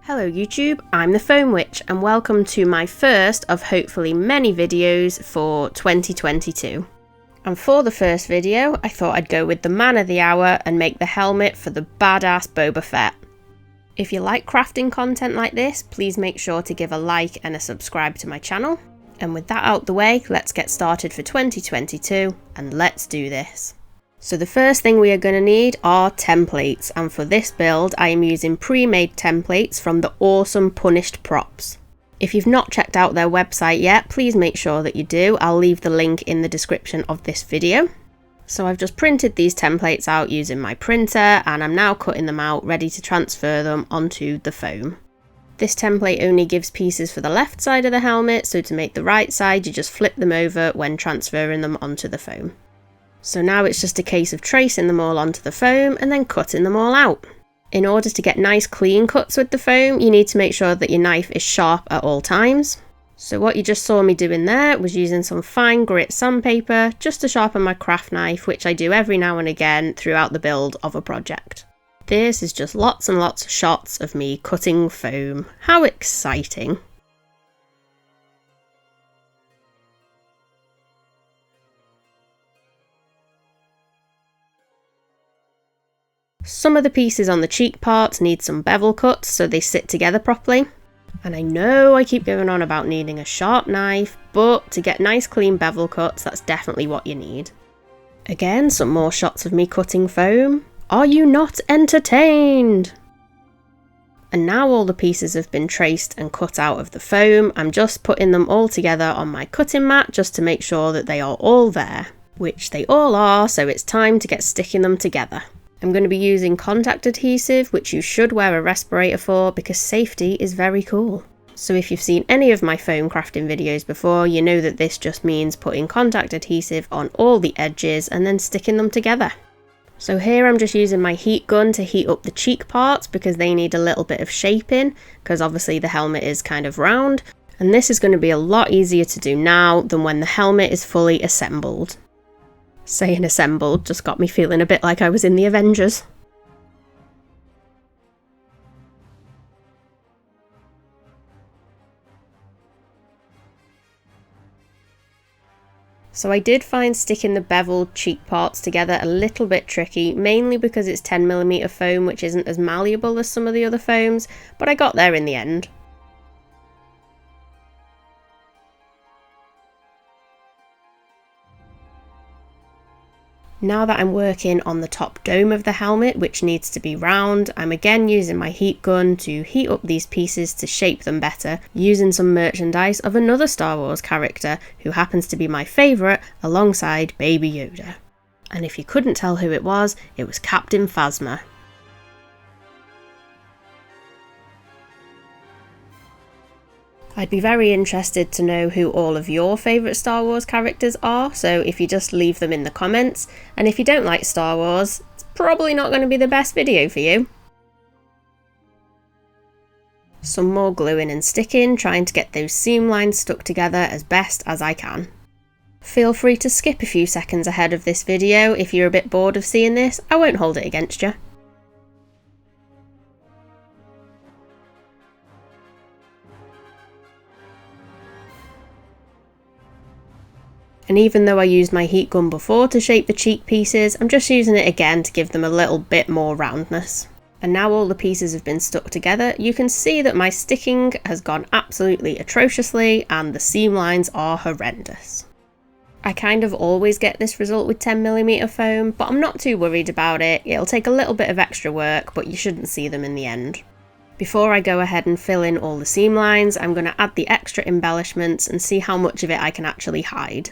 Hello YouTube, I'm the Foam Witch and welcome to my first of hopefully many videos for 2022. And for the first video, I thought I'd go with the man of the hour and make the helmet for the badass Boba Fett. If you like crafting content like this, please make sure to give a like and a subscribe to my channel. And with that out the way, let's get started for 2022 and let's do this. So the first thing we are going to need are templates, and for this build I am using pre-made templates from the awesome Punished Props. If you've not checked out their website yet, please make sure that you do. I'll leave the link in the description of this video. So I've just printed these templates out using my printer and I'm now cutting them out ready to transfer them onto the foam. This template only gives pieces for the left side of the helmet, so to make the right side you just flip them over when transferring them onto the foam. So now it's just a case of tracing them all onto the foam and then cutting them all out. In order to get nice clean cuts with the foam, you need to make sure that your knife is sharp at all times. So what you just saw me doing there was using some fine grit sandpaper just to sharpen my craft knife, which I do every now and again throughout the build of a project. This is just lots and lots of shots of me cutting foam. How exciting! Some of the pieces on the cheek parts need some bevel cuts so they sit together properly. And I know I keep going on about needing a sharp knife, but to get nice clean bevel cuts, that's definitely what you need. Again, some more shots of me cutting foam. Are you not entertained? And now all the pieces have been traced and cut out of the foam, I'm just putting them all together on my cutting mat just to make sure that they are all there. Which they all are, so it's time to get sticking them together. I'm going to be using contact adhesive, which you should wear a respirator for because safety is very cool. So if you've seen any of my foam crafting videos before, you know that this just means putting contact adhesive on all the edges and then sticking them together. So here I'm just using my heat gun to heat up the cheek parts because they need a little bit of shaping, because obviously the helmet is kind of round, and this is going to be a lot easier to do now than when the helmet is fully assembled. Saying assembled just got me feeling a bit like I was in the Avengers. So I did find sticking the beveled cheek parts together a little bit tricky, mainly because it's 10mm foam, which isn't as malleable as some of the other foams, but I got there in the end. Now that I'm working on the top dome of the helmet, which needs to be round, I'm again using my heat gun to heat up these pieces to shape them better, using some merchandise of another Star Wars character who happens to be my favourite alongside Baby Yoda. And if you couldn't tell who it was Captain Phasma. I'd be very interested to know who all of your favourite Star Wars characters are, so if you just leave them in the comments, and if you don't like Star Wars, it's probably not going to be the best video for you. Some more gluing and sticking, trying to get those seam lines stuck together as best as I can. Feel free to skip a few seconds ahead of this video if you're a bit bored of seeing this, I won't hold it against you. And even though I used my heat gun before to shape the cheek pieces, I'm just using it again to give them a little bit more roundness. And now all the pieces have been stuck together, you can see that my sticking has gone absolutely atrociously and the seam lines are horrendous. I kind of always get this result with 10mm foam, but I'm not too worried about it. It'll take a little bit of extra work, but you shouldn't see them in the end. Before I go ahead and fill in all the seam lines, I'm going to add the extra embellishments and see how much of it I can actually hide.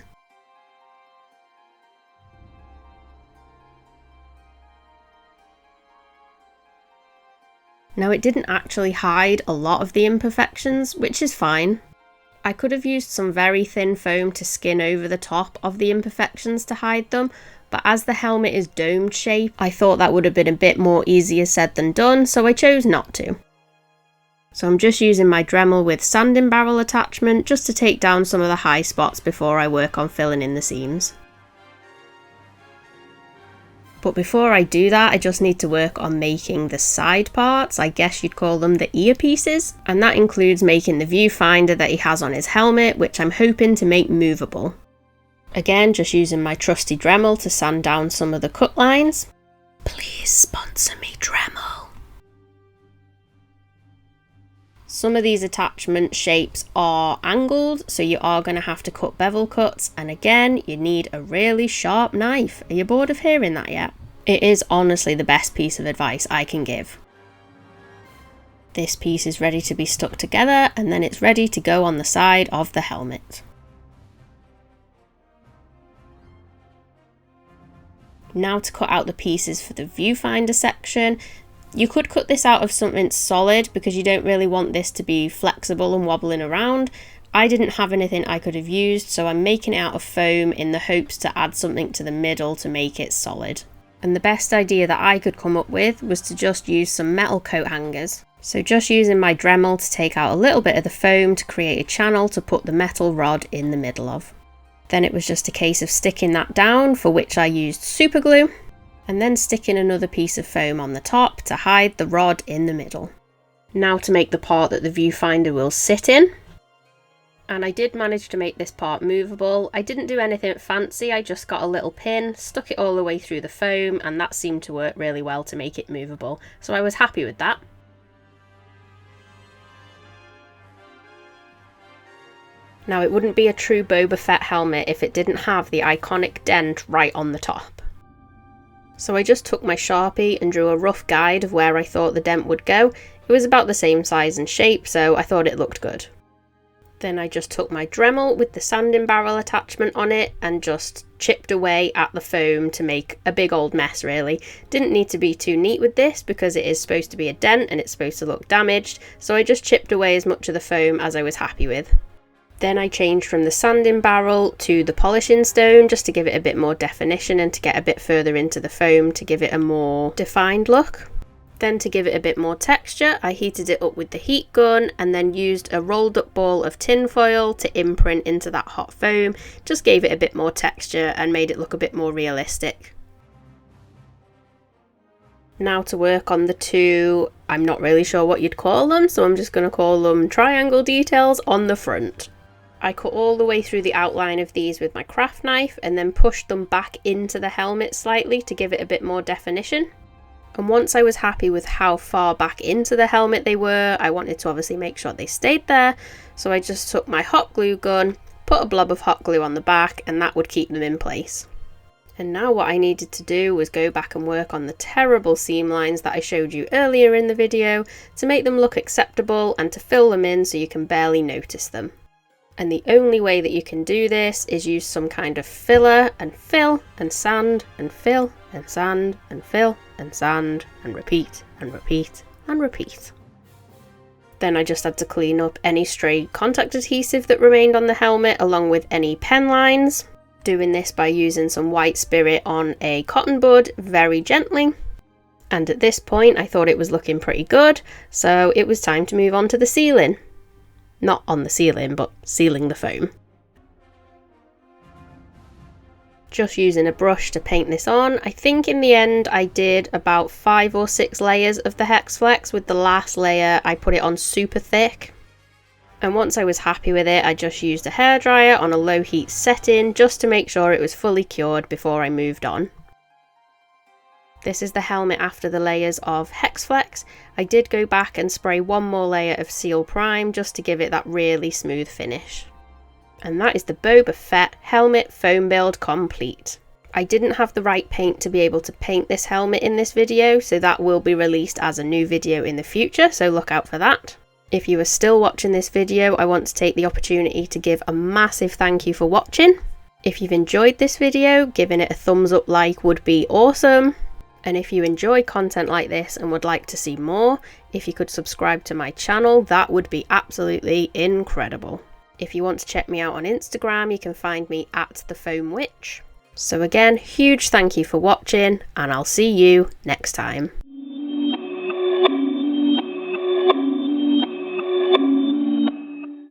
Now it didn't actually hide a lot of the imperfections, which is fine. I could have used some very thin foam to skin over the top of the imperfections to hide them, but as the helmet is domed shape, I thought that would have been a bit more easier said than done, so I chose not to. So I'm just using my Dremel with sanding barrel attachment just to take down some of the high spots before I work on filling in the seams. But before I do that, I just need to work on making the side parts. I guess you'd call them the earpieces. And that includes making the viewfinder that he has on his helmet, which I'm hoping to make movable. Again, just using my trusty Dremel to sand down some of the cut lines. Please sponsor me, Dremel. Some of these attachment shapes are angled, so you are going to have to cut bevel cuts, and again, you need a really sharp knife. Are you bored of hearing that yet? It is honestly the best piece of advice I can give. This piece is ready to be stuck together, and then it's ready to go on the side of the helmet. Now to cut out the pieces for the viewfinder section. You could cut this out of something solid because you don't really want this to be flexible and wobbling around. I didn't have anything I could have used, so I'm making it out of foam in the hopes to add something to the middle to make it solid. And the best idea that I could come up with was to just use some metal coat hangers. So just using my Dremel to take out a little bit of the foam to create a channel to put the metal rod in the middle of. Then it was just a case of sticking that down, for which I used super glue, and then sticking another piece of foam on the top to hide the rod in the middle. Now to make the part that the viewfinder will sit in. And I did manage to make this part movable. I didn't do anything fancy, I just got a little pin, stuck it all the way through the foam, and that seemed to work really well to make it movable. So I was happy with that. Now it wouldn't be a true Boba Fett helmet if it didn't have the iconic dent right on the top. So I just took my Sharpie and drew a rough guide of where I thought the dent would go. It was about the same size and shape, so I thought it looked good. Then I just took my Dremel with the sanding barrel attachment on it and just chipped away at the foam to make a big old mess really. Didn't need to be too neat with this because it is supposed to be a dent and it's supposed to look damaged, so I just chipped away as much of the foam as I was happy with. Then I changed from the sanding barrel to the polishing stone just to give it a bit more definition and to get a bit further into the foam to give it a more defined look. Then to give it a bit more texture, I heated it up with the heat gun and then used a rolled up ball of tin foil to imprint into that hot foam. Just gave it a bit more texture and made it look a bit more realistic. Now to work on the two, I'm not really sure what you'd call them, so I'm just going to call them triangle details on the front. I cut all the way through the outline of these with my craft knife and then pushed them back into the helmet slightly to give it a bit more definition. And once I was happy with how far back into the helmet they were, I wanted to obviously make sure they stayed there, so I just took my hot glue gun, put a blob of hot glue on the back, and that would keep them in place. And now what I needed to do was go back and work on the terrible seam lines that I showed you earlier in the video to make them look acceptable and to fill them in so you can barely notice them. And the only way that you can do this is use some kind of filler and fill and sand and fill and sand and fill and sand and repeat and repeat and repeat. Then I just had to clean up any stray contact adhesive that remained on the helmet along with any pen lines. Doing this by using some white spirit on a cotton bud very gently. And at this point I thought it was looking pretty good, so it was time to move on to the sealing. Not on the ceiling, but sealing the foam. Just using a brush to paint this on. I think in the end I did about 5 or 6 layers of the Hex Flex. With the last layer I put it on super thick. And once I was happy with it, I just used a hairdryer on a low heat setting just to make sure it was fully cured before I moved on. This is the helmet after the layers of Hex Flex. I did go back and spray one more layer of Seal Prime just to give it that really smooth finish. And that is the Boba Fett helmet foam build complete. I didn't have the right paint to be able to paint this helmet in this video, so that will be released as a new video in the future, so look out for that. If you are still watching this video, I want to take the opportunity to give a massive thank you for watching. If you've enjoyed this video, giving it a thumbs up like would be awesome. And if you enjoy content like this and would like to see more, if you could subscribe to my channel, that would be absolutely incredible. If you want to check me out on Instagram, you can find me at The Foam Witch. So again, huge thank you for watching, and I'll see you next time.